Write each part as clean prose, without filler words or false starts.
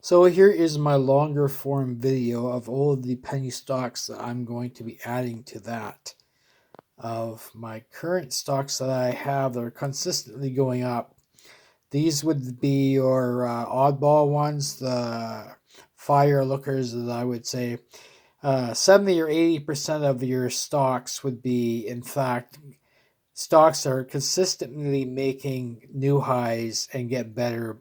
So here is my longer form video of all of the penny stocks that I'm going to be adding to that. Of my current stocks that I have that are consistently going up. These would be your oddball ones, the fire lookers that I would say. 70 or 80% of your stocks would be, in fact, stocks are consistently making new highs and get better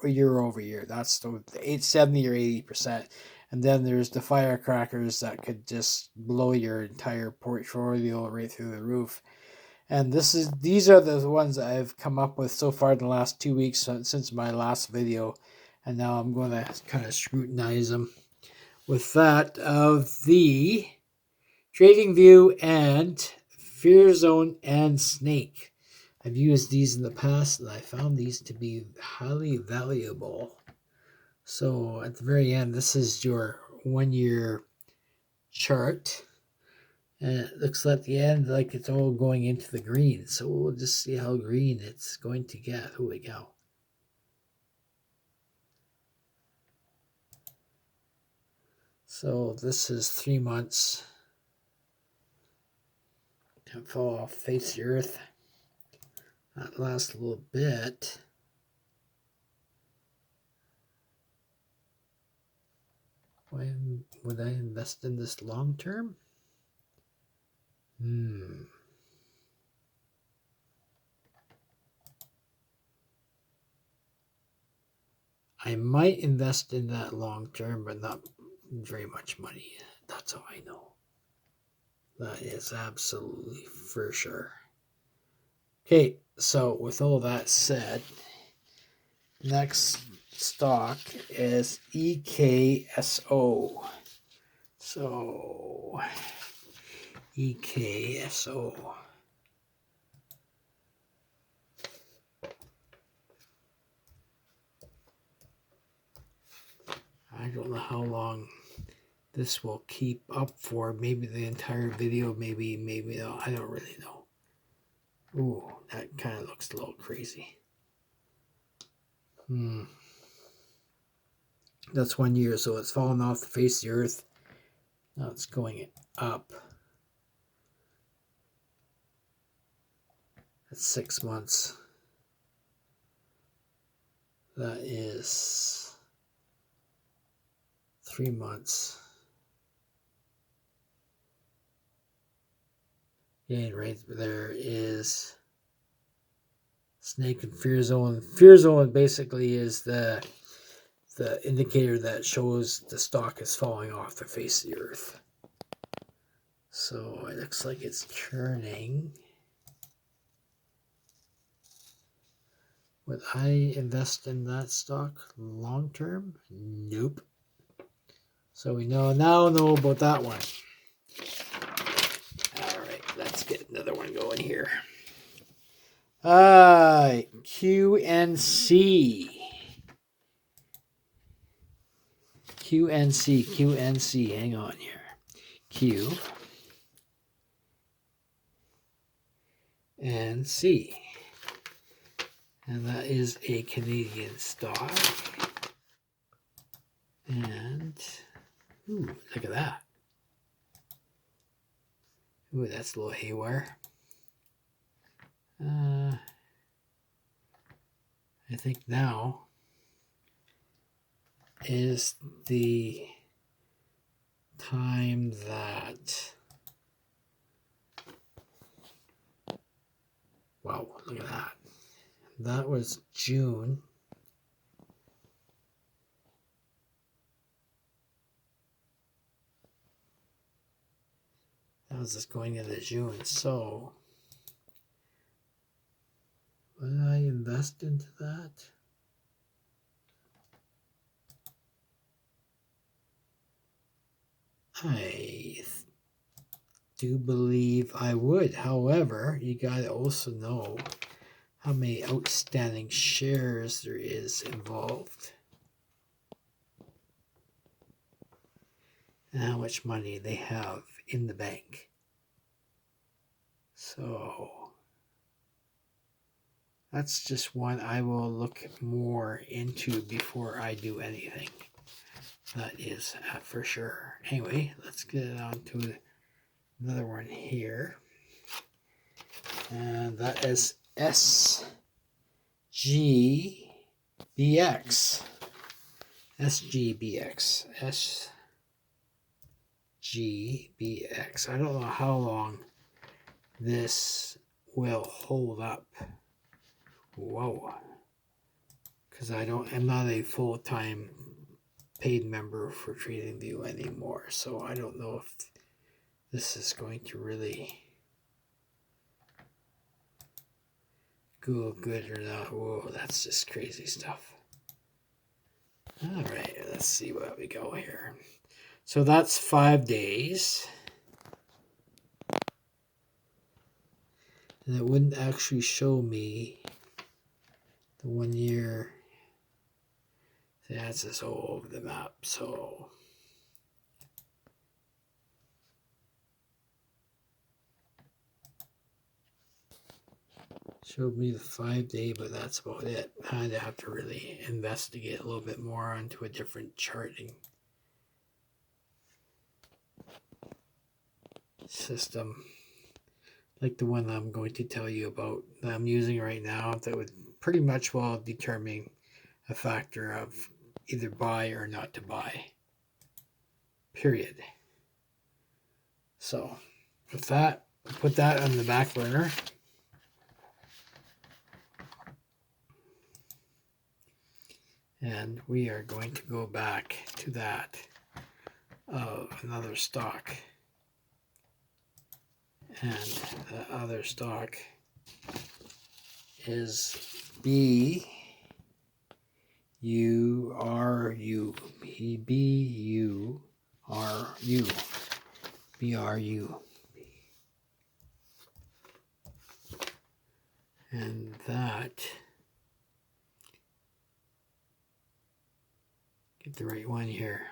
year over year. That's the 70 or 80%. And then there's the firecrackers that could just blow your entire portfolio right through the roof. And these are the ones that I've come up with so far in the last 2 weeks since my last video. And now I'm going to kind of scrutinize them. With that, of the TradingView and Fear Zone and Snake. I've used these in the past and I found these to be highly valuable. So at the very end, this is your 1 year chart. And it looks at the end like it's all going into the green. So we'll just see how green it's going to get. Holy cow. So this is 3 months. Can't fall off face the earth. That lasts a little bit. When would I invest in this long term? I might invest in that long term, but not very much money. That's all I know. That is absolutely for sure. Okay, so with all that said, next stock is EKSO. So, EKSO. I don't know how long this will keep up for. Maybe the entire video, maybe not. I don't really know. Ooh, that kind of looks a little crazy. That's 1 year, so it's fallen off the face of the earth. Now it's going up. That's 6 months. That is 3 months. Yeah, right there is Snake and Fear Zone. Fear Zone basically is the indicator that shows the stock is falling off the face of the earth. So it looks like it's turning. Would I invest in that stock long term? Nope. So we now know about that one. All right, let's get another one going here. QNC. QNC. Hang on here. QNC. And that is a Canadian stock. And, ooh, look at that. Ooh, that's a little haywire. I think now is the time that, wow, look at that. That was June. That was just going into June. So, would I invest into that? I do believe I would. However, you got to also know how many outstanding shares there is involved and how much money they have in the bank. So that's just one I will look more into before I do anything. That is for sure. Anyway, let's get on to another one here. And that is SGBX. SGBX. SGBX. I don't know how long this will hold up. Whoa. Because I'm not a full-time paid member for TradingView anymore, so I don't know if this is going to really go good or not. Whoa, that's just crazy stuff. All right, let's see what we go here. So that's 5 days. And it wouldn't actually show me the 1 year. That's just all over the map. So showed me the 5 day, but that's about it. I'd have to really investigate a little bit more onto a different charting system, like the one I'm going to tell you about that I'm using right now, that would pretty much well determine a factor of either buy or not to buy, period. So with that, put that on the back burner. And we are going to go back to that of another stock. And the other stock is BURU. BRU. And that, get the right one here.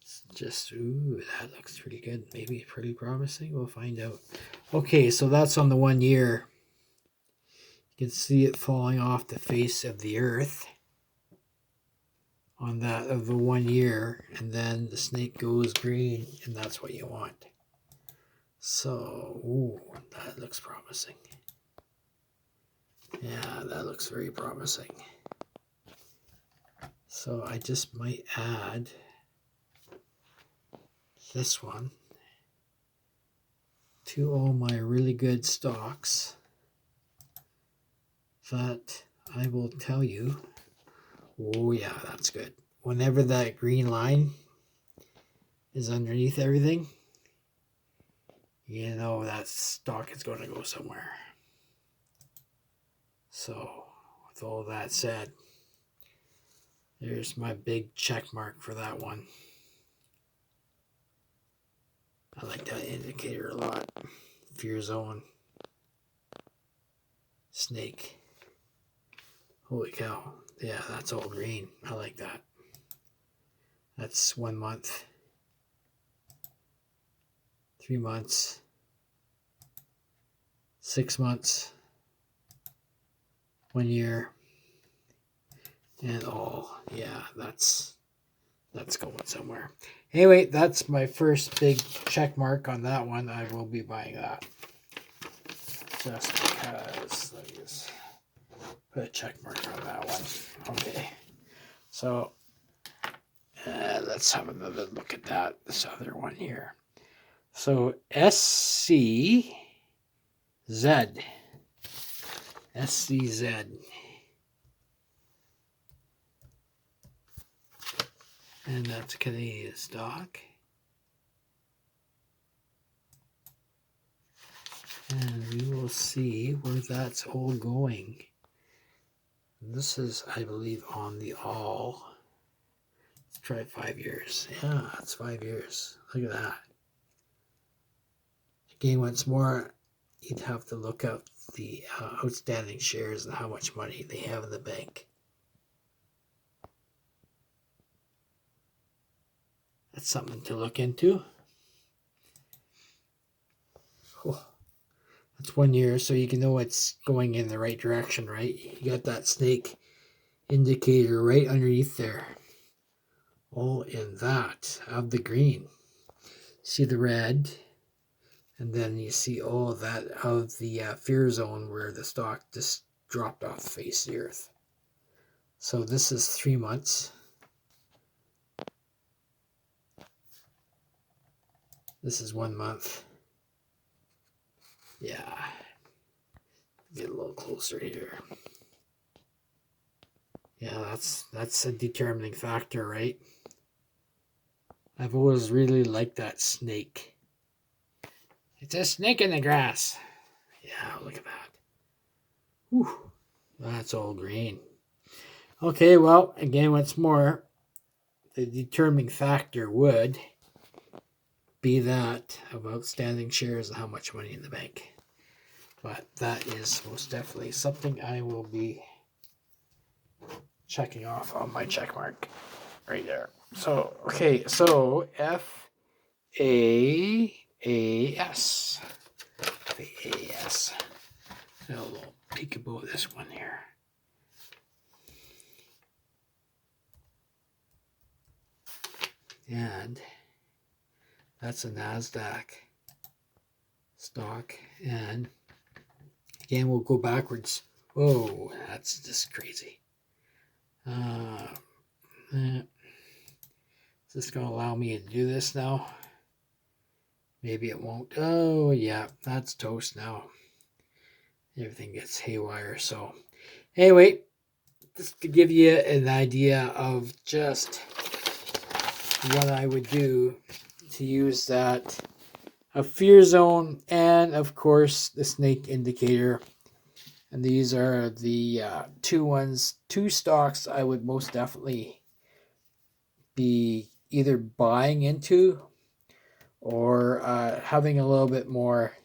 It's just, ooh, that looks pretty good. Maybe pretty promising. We'll find out. Okay, so that's on the 1 year. You can see it falling off the face of the earth on that of the 1 year, and then the snake goes green, and that's what you want. So, ooh, that looks promising. Yeah, that looks very promising. So I just might add this one to all my really good stocks that I will tell you, oh yeah, that's good. Whenever that green line is underneath everything, you know that stock is going to go somewhere. So with all that said, there's my big check mark for that one. I like that indicator a lot. Fear zone. Snake. Holy cow. Yeah, that's all green. I like that. That's 1 month. 3 months. 6 months. 1 year. And all. Yeah, that's going somewhere. Anyway, that's my first big check mark on that one. I will be buying that. Just because. Let me just put a check mark on that one. Okay. So let's have another look at that. This other one here. So SCZ. SCZ. And that's a Canadian stock. And we will see where that's all going. This is, I believe, on the all. Let's try 5 years. Yeah, that's 5 years. Look at that. Again, once more, you'd have to look up the outstanding shares and how much money they have in the bank. That's something to look into. Oh, It's 1 year, so you can know it's going in the right direction, right? You got that snake indicator right underneath there. All in that of the green. See the red, and then you see all of that of the fear zone where the stock just dropped off the face of the earth. So this is 3 months. This is 1 month. Yeah. Get a little closer here. Yeah, that's a determining factor, right? I've always really liked that snake. It's a snake in the grass. Yeah, look at that. Whew, that's all green. Okay, well, again, once more, the determining factor would be that of outstanding shares and how much money in the bank. But that is most definitely something I will be checking off on my check mark right there. So, okay, so FAAS. FAAS. So a little peekaboo of this one here. And that's a NASDAQ stock. And again, we'll go backwards. Whoa, that's just crazy. Is this going to allow me to do this now? Maybe it won't. Oh, yeah, that's toast now. Everything gets haywire. So, anyway, just to give you an idea of just what I would do to use that a fear zone and, of course, the snake indicator. And these are the two stocks I would most definitely be either buying into or having a little bit more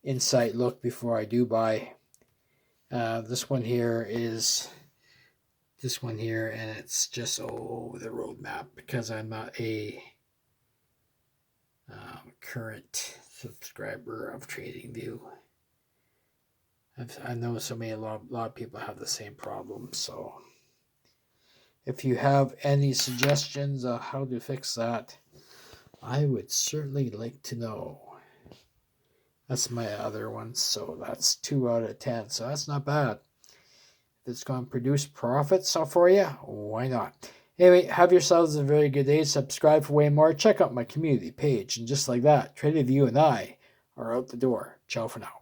insight look before I do buy. This one here, and it's just all over the roadmap because I'm not a current subscriber of TradingView. I know a lot of people have the same problem. So if you have any suggestions on how to fix that, I would certainly like to know. That's my other one, so that's 2 out of 10. So that's not bad. If it's going to produce profits for you, why not? Anyway, have yourselves a very good day. Subscribe for way more. Check out my community page. And just like that, TradingView and I are out the door. Ciao for now.